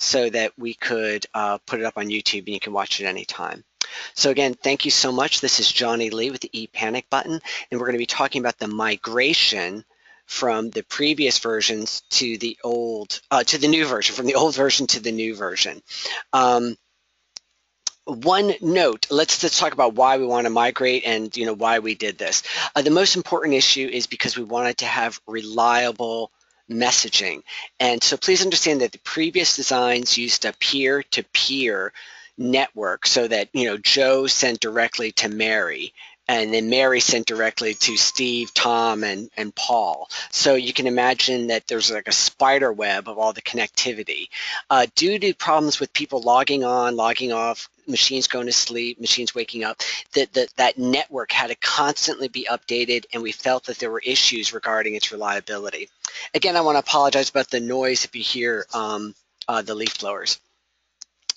so that we could put it up on YouTube and you can watch it anytime. So again, thank you so much. This is Johnny Lee with the ePanic button, and we're going to be talking about the migration from the previous versions to the new version, from the old version to the new version. One note, let's talk about why we want to migrate and why we did this. The most important issue is because we wanted to have reliable messaging. And so please understand that the previous designs used a peer-to-peer network, so that Joe sent directly to Mary, and then Mary sent directly to Steve, Tom, and Paul. So you can imagine that there's like a spider web of all the connectivity. Due to problems with people logging on, logging off, machines going to sleep, machines waking up, that network had to constantly be updated, and we felt that there were issues regarding its reliability. Again, I want to apologize about the noise if you hear the leaf blowers.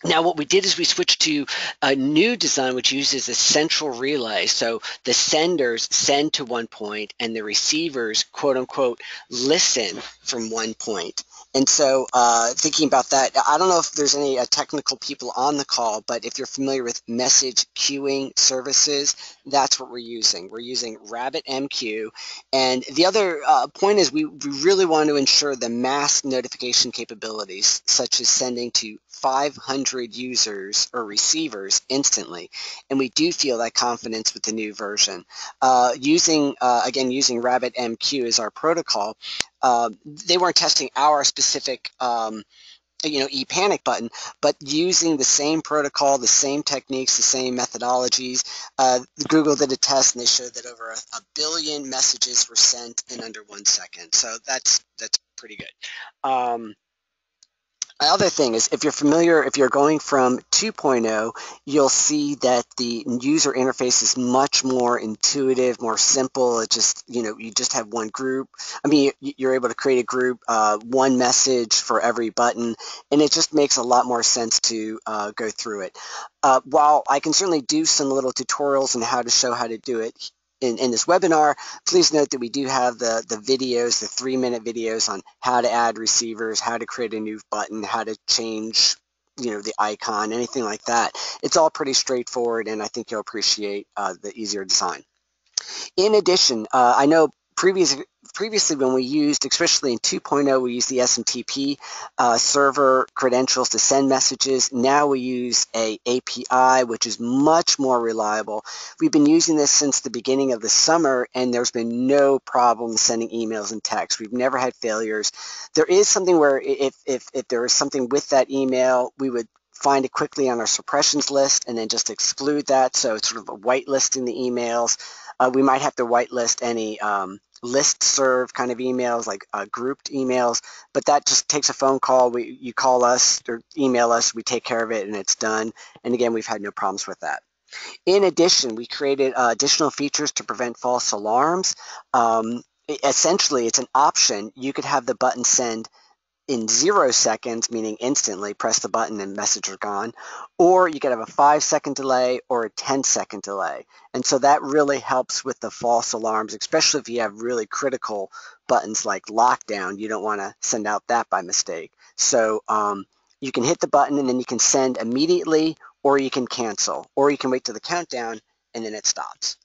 Now what we did is we switched to a new design which uses a central relay. So the senders send to one point and the receivers, quote unquote, listen from one point. And so thinking about that, I don't know if there's any technical people on the call, but if you're familiar with message queuing services, that's what we're using. We're using RabbitMQ. And the other point is we really want to ensure the mass notification capabilities, such as sending to 500 users or receivers instantly, and we do feel that confidence with the new version. Using RabbitMQ as our protocol, they weren't testing our specific ePanic button, but using the same protocol, the same techniques, the same methodologies. Google did a test and they showed that over a billion messages were sent in under 1 second. So that's pretty good. Other thing is, if you're familiar, if you're going from 2.0, you'll see that the user interface is much more intuitive, more simple. It just, you just have one group. I mean, you're able to create a group, one message for every button, and it just makes a lot more sense to go through it. While I can certainly do some little tutorials on how to show how to do it in this webinar, please note that we do have the videos, the 3-minute videos on how to add receivers, how to create a new button, how to change the icon, anything like that. It's all pretty straightforward, and I think you'll appreciate the easier design. In addition, I know previously when we used, especially in 2.0, we used the SMTP server credentials to send messages. Now we use a API, which is much more reliable. We've been using this since the beginning of the summer, and there's been no problem sending emails and texts. We've never had failures. There is something where if there is something with that email, we would find it quickly on our suppressions list and then just exclude that. So it's sort of a whitelisting the emails. We might have to whitelist any listserv kind of emails, like grouped emails, but that just takes a phone call. You call us or email us, we take care of it, and it's done. And again, we've had no problems with that. In addition, we created additional features to prevent false alarms. Essentially, it's an option. You could have the button send in 0 seconds, meaning instantly, press the button and message are gone, or you could have a 5-second delay or a 10-second delay. And so that really helps with the false alarms, especially if you have really critical buttons like lockdown. You don't want to send out that by mistake. So you can hit the button and then you can send immediately, or you can cancel, or you can wait till the countdown and then it stops.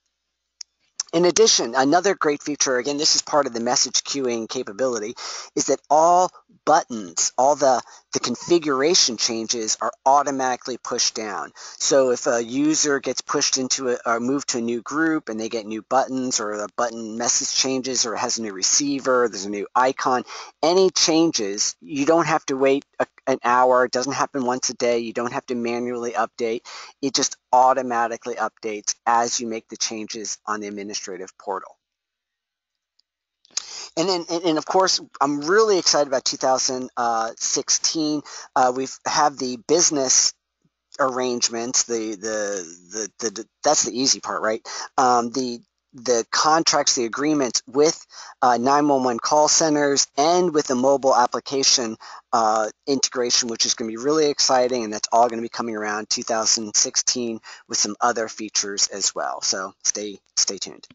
In addition, another great feature, again, this is part of the message queuing capability, is that all buttons, all the configuration changes are automatically pushed down. So if a user gets pushed into or moved to a new group and they get new buttons, or the button message changes, or has a new receiver, there's a new icon, any changes, you don't have to wait an hour. It doesn't happen once a day. You don't have to manually update. It just automatically updates as you make the changes on the administrative portal. And then, and of course, I'm really excited about 2016. We have the business arrangements. That's the easy part, right? The contracts, the agreements with 911 call centers and with the mobile application integration, which is going to be really exciting, and that's all going to be coming around 2016 with some other features as well. So stay tuned.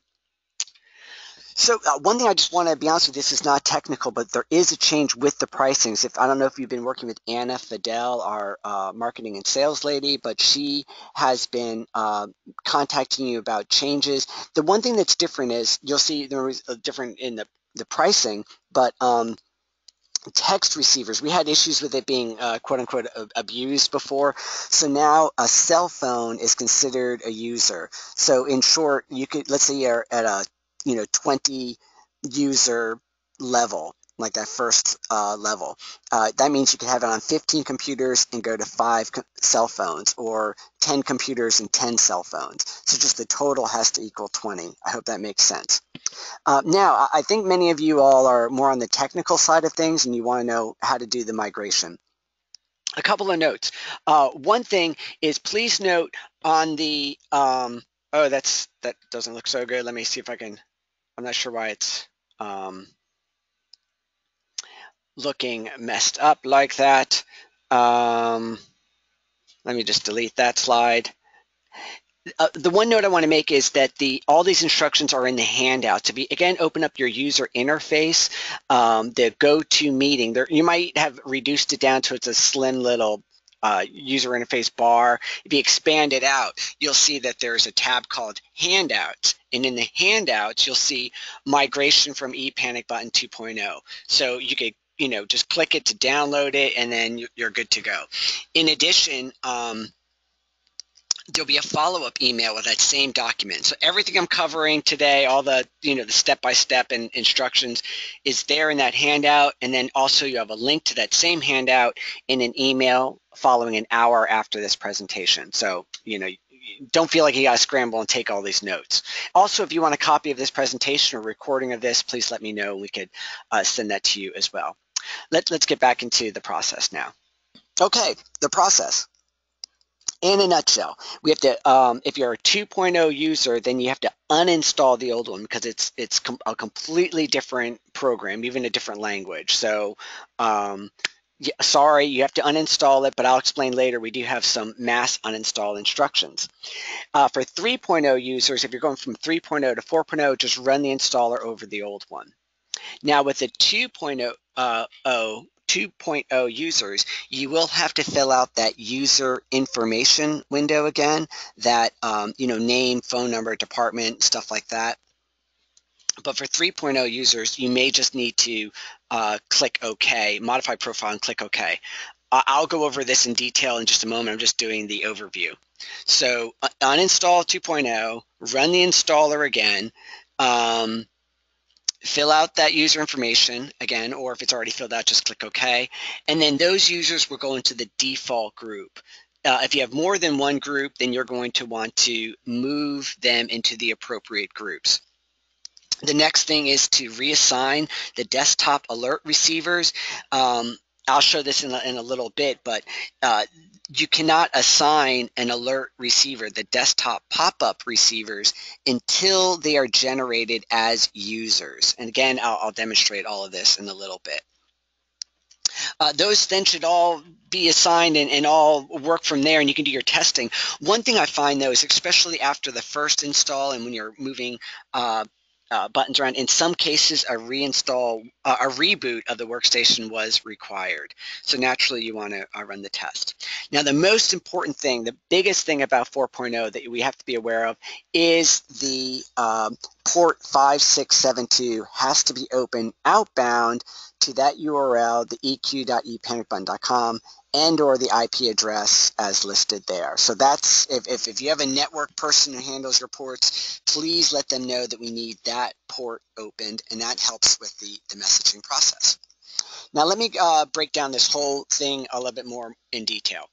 So one thing I just want to be honest with, this is not technical, but there is a change with the pricings. If I don't know if you've been working with Anna Fidel, our marketing and sales lady, but she has been contacting you about changes. The one thing that's different is you'll see there was a different in the pricing, but text receivers, we had issues with it being quote unquote abused before. So now a cell phone is considered a user. So in short, you could, let's say you're at a 20 user level, like that first level. That means you could have it on 15 computers and go to 5 cell phones, or 10 computers and 10 cell phones. So just the total has to equal 20. I hope that makes sense. Now, I think many of you all are more on the technical side of things and you want to know how to do the migration. A couple of notes. One thing is, please note on the, oh, that doesn't look so good. Let me see if I can, I'm not sure why it's looking messed up like that. Let me just delete that slide. The one note I want to make is that all these instructions are in the handout. To again, open up your user interface, the go-to meeting. You might have reduced it down to it's a slim little user interface bar. If you expand it out, you'll see that there's a tab called Handouts. And in the handouts, you'll see Migration from ePanicButton 2.0. So you could just click it to download it, and then you're good to go. In addition, there'll be a follow-up email with that same document. So everything I'm covering today, all the the step-by-step and instructions is there in that handout, and then also you have a link to that same handout in an email following an hour after this presentation. So don't feel like you got to scramble and take all these notes. Also, if you want a copy of this presentation or recording of this, please let me know and we could send that to you as well. Let's get back into the process now. Okay, the process. In a nutshell, we have to, if you're a 2.0 user, then you have to uninstall the old one because it's a completely different program, even a different language. So yeah, sorry, you have to uninstall it, but I'll explain later. We do have some mass uninstall instructions. For 3.0 users, if you're going from 3.0 to 4.0, just run the installer over the old one. Now with the 2.0 users, you will have to fill out that user information window again, that name, phone number, department, stuff like that. But for 3.0 users, you may just need to click OK, modify profile and click OK. I'll go over this in detail in just a moment. I'm just doing the overview. So uninstall 2.0, run the installer again, fill out that user information again, or if it's already filled out, just click OK. And then those users will go into the default group. If you have more than one group, then you're going to want to move them into the appropriate groups. The next thing is to reassign the desktop alert receivers. I'll show this in a little bit, but you cannot assign an alert receiver, the desktop pop-up receivers, until they are generated as users. And again, I'll demonstrate all of this in a little bit. Those then should all be assigned and all work from there, and you can do your testing. One thing I find, though, is especially after the first install and when you're moving buttons around, in some cases a reboot of the workstation was required. So naturally you want to run the test. Now the most important thing, the biggest thing about 4.0 that we have to be aware of is the port 5672 has to be open outbound to that URL, the eq.epanicbutton.com, and or the IP address as listed there. So that's, if you have a network person who handles your ports, please let them know that we need that port opened, and that helps with the messaging process. Now let me break down this whole thing a little bit more in detail.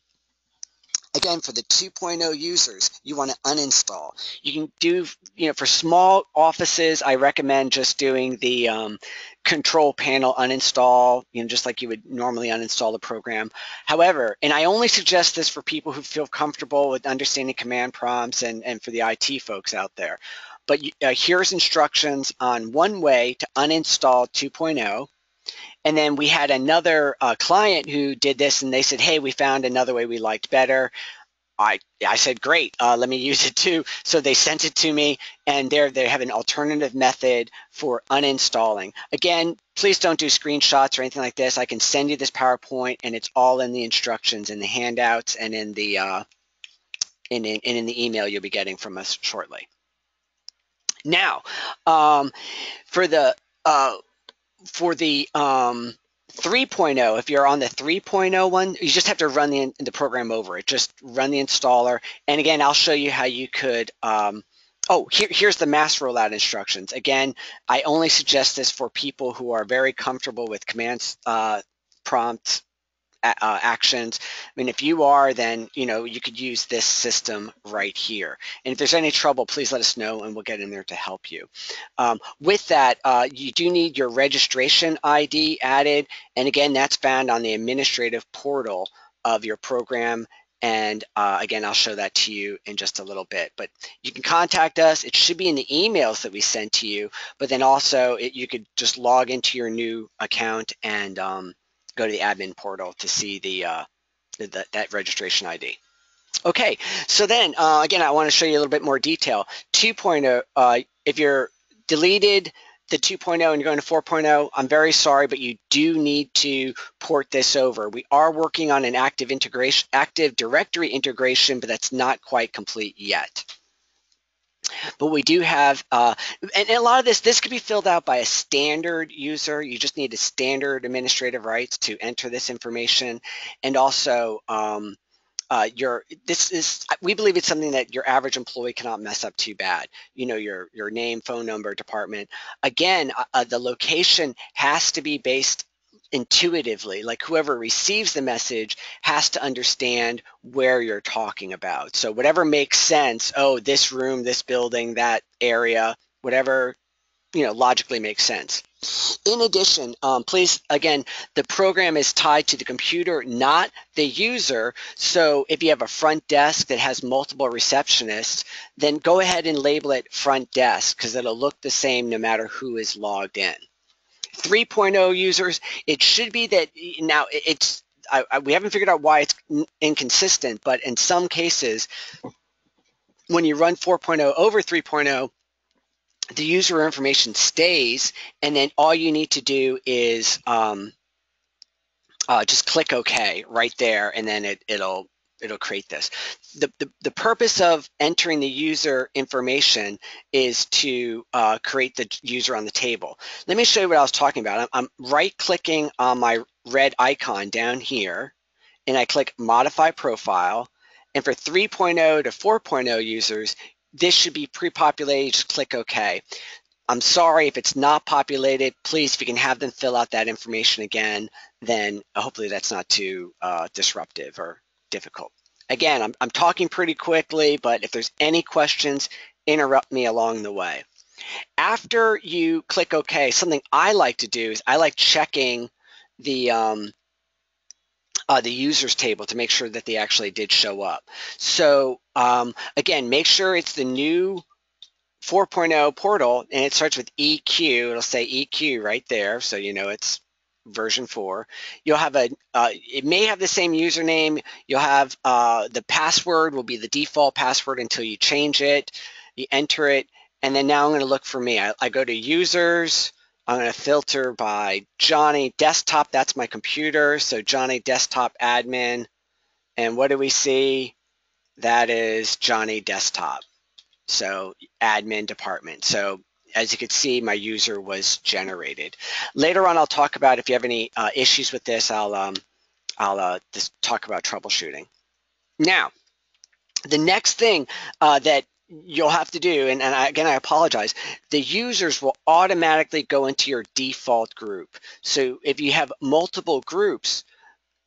Again, for the 2.0 users, you want to uninstall. You can do, for small offices, I recommend just doing the control panel uninstall, just like you would normally uninstall the program. However, and I only suggest this for people who feel comfortable with understanding command prompts and for the IT folks out there. But here's instructions on one way to uninstall 2.0. And then we had another client who did this, and they said, hey, we found another way we liked better. I said, great, let me use it too. So they sent it to me, and they have an alternative method for uninstalling. Again, please don't do screenshots or anything like this. I can send you this PowerPoint, and it's all in the instructions, in the handouts, and in the in the email you'll be getting from us shortly. Now, for the uh, 3.0, if you're on the 3.0 one, you just have to run the program over it. Just run the installer. And again, I'll show you how you could, here's the mass rollout instructions. Again, I only suggest this for people who are very comfortable with commands, prompts, actions. I mean, if you are, then you could use this system right here. And if there's any trouble, please let us know, and we'll get in there to help you. With that, you do need your registration ID added, and again, that's found on the administrative portal of your program. And again, I'll show that to you in just a little bit. But you can contact us. It should be in the emails that we send to you. But then also, you could just log into your new account and go to the admin portal to see that registration ID. Okay, so then again, I want to show you a little bit more detail. 2.0, if you're deleted the 2.0 and you're going to 4.0, I'm very sorry, but you do need to port this over. We are working on an active directory integration, but that's not quite complete yet. But we do have, and a lot of this could be filled out by a standard user. You just need a standard administrative rights to enter this information. And also, we believe it's something that your average employee cannot mess up too bad. Your name, phone number, department. Again, the location has to be based intuitively, like whoever receives the message has to understand where you're talking about. So whatever makes sense, oh, this room, this building, that area, whatever, logically makes sense. In addition, please, again, the program is tied to the computer, not the user. So if you have a front desk that has multiple receptionists, then go ahead and label it front desk, because it'll look the same no matter who is logged in. 3.0 users, it should be that now we haven't figured out why it's inconsistent, but in some cases, when you run 4.0 over 3.0, the user information stays, and then all you need to do is just click OK right there, and then it'll create this. The purpose of entering the user information is to create the user on the table. Let me show you what I was talking about. I'm right-clicking on my red icon down here, and I click Modify Profile. And for 3.0 to 4.0 users, this should be pre-populated. Just click OK. I'm sorry if it's not populated. Please, if you can have them fill out that information again, then hopefully that's not too disruptive or difficult. Again, I'm talking pretty quickly, but if there's any questions, interrupt me along the way. After you click OK, something I like to do is I like checking the users table to make sure that they actually did show up. So again, make sure it's the new 4.0 portal, and it starts with EQ. It'll say EQ right there, so it's version 4. You'll have it may have the same username. You'll have the password will be the default password until you change it. You enter it, and then now I'm going to look for me. I go to users. I'm going to filter by Johnny Desktop. That's my computer, so Johnny Desktop admin. And what do we see? That is Johnny Desktop. So admin department. So as you can see, my user was generated. Later on, I'll talk about if you have any issues with this. I'll just talk about troubleshooting. Now, the next thing that you'll have to do, and again, I apologize, the users will automatically go into your default group. So if you have multiple groups,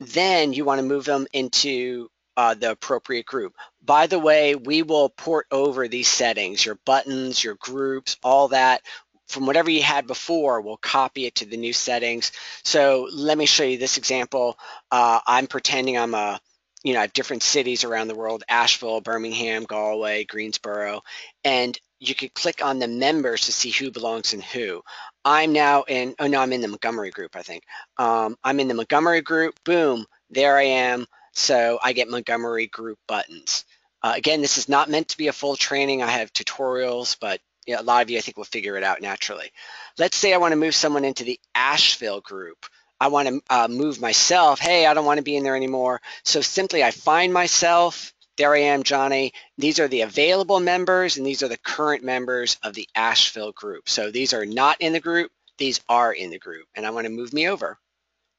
then you want to move them into the appropriate group. By the way, we will port over these settings, your buttons, your groups, all that. From whatever you had before, we'll copy it to the new settings. So let me show you this example. I'm pretending I'm I have different cities around the world: Asheville, Birmingham, Galway, Greensboro, and you could click on the members to see who belongs in who. I'm now in, I'm in the Montgomery group, I think. I'm in the Montgomery group, boom, there I am. So I get Montgomery group buttons. Again, this is not meant to be a full training. I have tutorials, but a lot of you I think will figure it out naturally. Let's say I want to move someone into the Asheville group. I want to move myself. Hey, I don't want to be in there anymore. So simply I find myself. There I am, Johnny. These are the available members, and these are the current members of the Asheville group. So these are not in the group. These are in the group, and I want to move me over.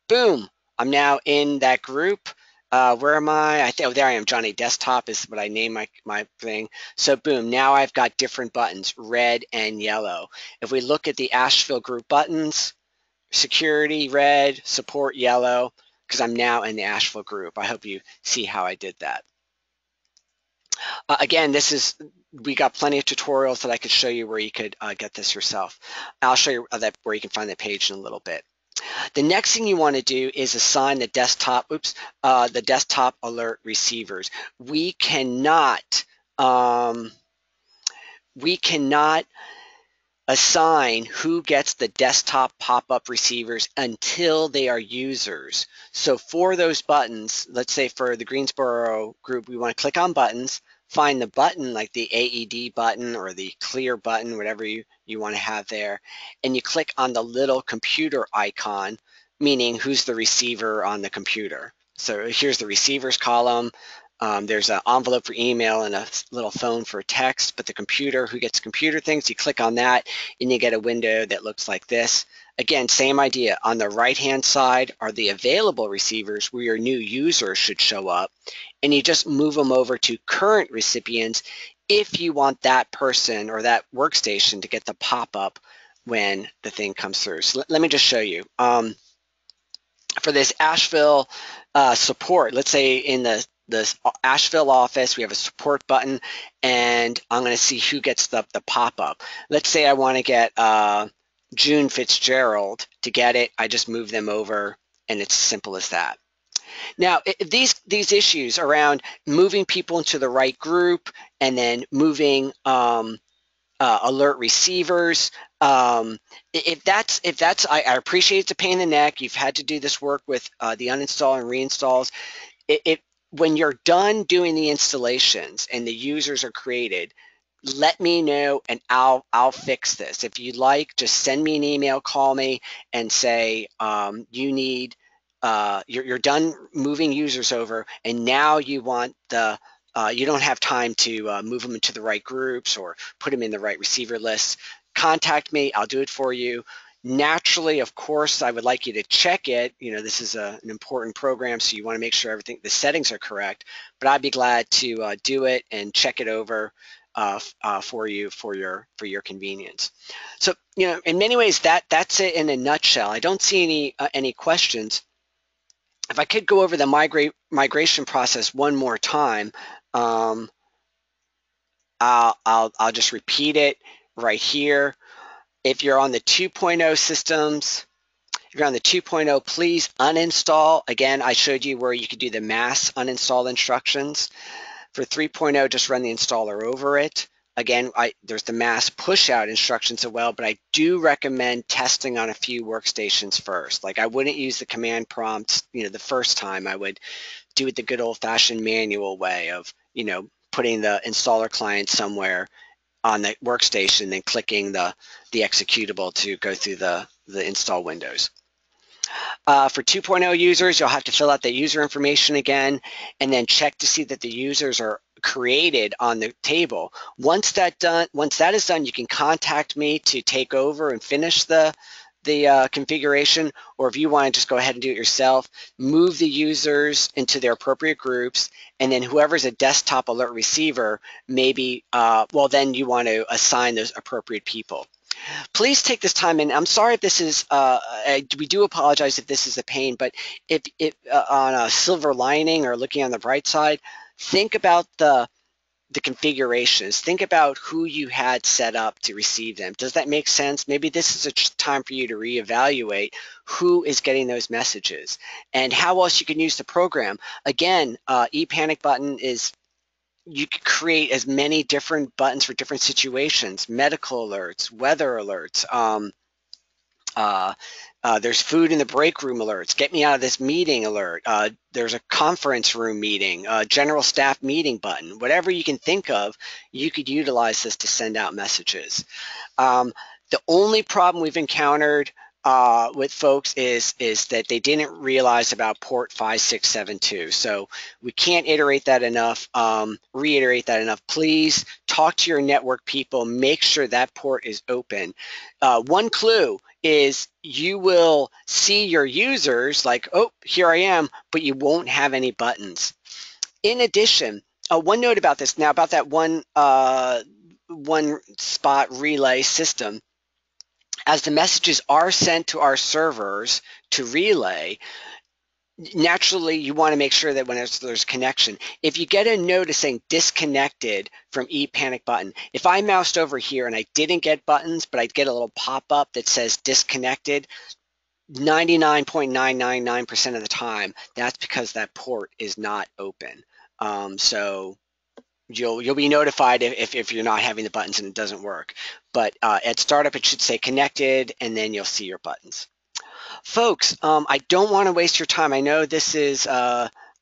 Boom, I'm now in that group. Where am I? Oh, there I am. Johnny Desktop is what I name my thing. So boom, now I've got different buttons, red and yellow. If we look at the Asheville group buttons, security, red, support, yellow, because I'm now in the Asheville group. I hope you see how I did that. Again, we got plenty of tutorials that I could show you where you could get this yourself. I'll show you where you can find the page in a little bit. The next thing you want to do is assign the desktop alert receivers. We cannot assign who gets the desktop pop-up receivers until they are users. So for those buttons, let's say for the Greensboro group, we want to click on buttons, find the button like the AED button or the clear button, whatever you want to have there, and you click on the little computer icon, meaning who's the receiver on the computer. So here's the receivers column. There's an envelope for email and a little phone for text, but the computer, who gets computer things, you click on that and you get a window that looks like this. Again, same idea. On the right-hand side are the available receivers where your new user should show up, and you just move them over to current recipients if you want that person or that workstation to get the pop-up when the thing comes through. So let me just show you. For this Asheville support, let's say in the Asheville office, we have a support button, and I'm going to see who gets the pop-up. Let's say I want to get June Fitzgerald. To get it, I just move them over, and it's as simple as that. Now, these issues around moving people into the right group and then moving alert receivers. If that's, I appreciate it's a pain in the neck. You've had to do this work with the uninstall and reinstalls. When you're done doing the installations and the users are created, let me know and I'll fix this. If you'd like, just send me an email, call me, and say you're done moving users over, and now you want you don't have time to move them into the right groups or put them in the right receiver lists. Contact me. I'll do it for you. Naturally, of course, I would like you to check it. This is an important program, so you want to make sure the settings are correct. But I'd be glad to do it and check it over for you for your convenience. So, in many ways, that's it in a nutshell. I don't see any questions. If I could go over the migration process one more time, I'll just repeat it right here. If you're on the 2.0 systems, if you're on the 2.0, please uninstall. Again, I showed you where you could do the mass uninstall instructions. For 3.0, just run the installer over it. Again, there's the mass push out instructions as well, but I do recommend testing on a few workstations first. Like, I wouldn't use the command prompts, the first time. I would do it the good old fashioned manual way of, putting the installer client somewhere on the workstation, then clicking the executable to go through the install windows. For 2.0 users, you'll have to fill out the user information again, and then check to see that the users are created on the table. Once that is done, you can contact me to take over and finish the configuration, or if you want to just go ahead and do it yourself, move the users into their appropriate groups, and then whoever's a desktop alert receiver, maybe, then you want to assign those appropriate people. Please take this time, and I'm sorry if this is, we do apologize if this is a pain, but if on a silver lining or looking on the bright side, think about the configurations. Think about who you had set up to receive them. Does that make sense? Maybe this is a time for you to reevaluate who is getting those messages and how else you can use the program. Again, ePanicButton is, you could create as many different buttons for different situations, medical alerts, weather alerts, There's food in the break room alerts, get me out of this meeting alert. There's a conference room meeting, general staff meeting button. Whatever you can think of, you could utilize this to send out messages. The only problem we've encountered with folks is that they didn't realize about port 5672. So we can't iterate that enough, reiterate that enough. Please talk to your network people, make sure that port is open. One clue is you will see your users like, oh, here I am, but you won't have any buttons. In addition, one note about this now, about that one spot relay system. As the messages are sent to our servers to relay, naturally you want to make sure that when there's connection, if you get a notice saying disconnected from ePanicButton, if I moused over here and I didn't get buttons, but I'd get a little pop-up that says disconnected, 99.999% of the time, that's because that port is not open. So you'll be notified if you're not having the buttons and it doesn't work. But at startup, it should say connected, and then you'll see your buttons. Folks, I don't want to waste your time. I know this is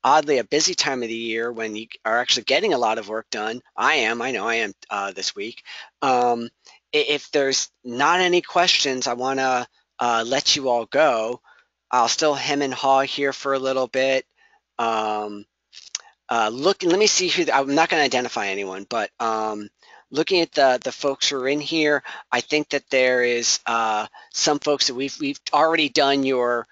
oddly a busy time of the year when you are actually getting a lot of work done. I know I am this week. If there's not any questions, I want to let you all go. I'll still hem and haw here for a little bit. Let me see who, I'm not going to identify anyone, but looking at the folks who are in here, I think that there is some folks that we've already done your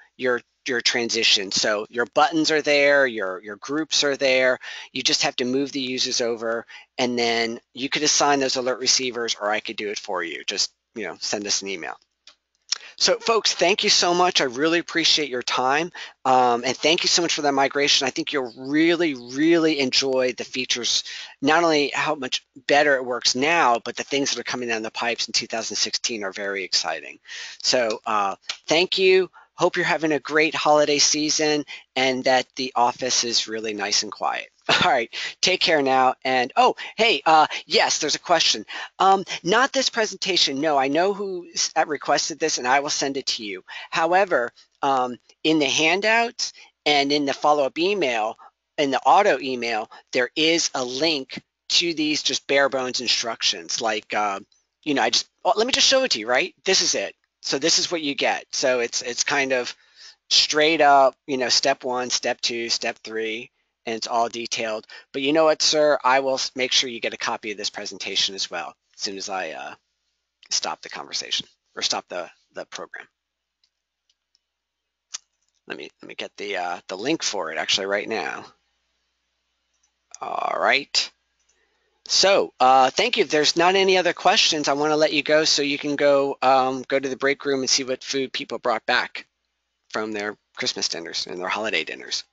transition. So your buttons are there, your groups are there. You just have to move the users over, and then you could assign those alert receivers, or I could do it for you. Just send us an email. So folks, thank you so much. I really appreciate your time. And thank you so much for that migration. I think you'll really, really enjoy the features, not only how much better it works now, but the things that are coming down the pipes in 2016 are very exciting. So thank you. Hope you're having a great holiday season and that the office is really nice and quiet. All right, take care now. And oh, hey, yes, there's a question. Not this presentation. No, I know who requested this, and I will send it to you. However, in the handouts and in the follow-up email, in the auto email, there is a link to these just bare bones instructions. Like, let me just show it to you. Right, this is it. So this is what you get. So it's kind of straight up, step 1, step 2, step 3, and it's all detailed. But you know what, sir? I will make sure you get a copy of this presentation as well as soon as I stop the conversation or stop the program. Let me get the link for it actually right now. All right. So thank you. If there's not any other questions, I want to let you go so you can go to the break room and see what food people brought back from their Christmas dinners and their holiday dinners.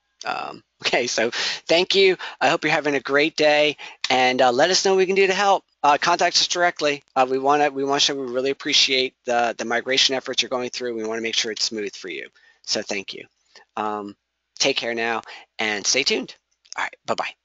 Okay, so thank you. I hope you're having a great day, and let us know what we can do to help. Contact us directly. We want to show we really appreciate the migration efforts you're going through. We want to make sure it's smooth for you. So thank you. Take care now and stay tuned. All right, bye-bye.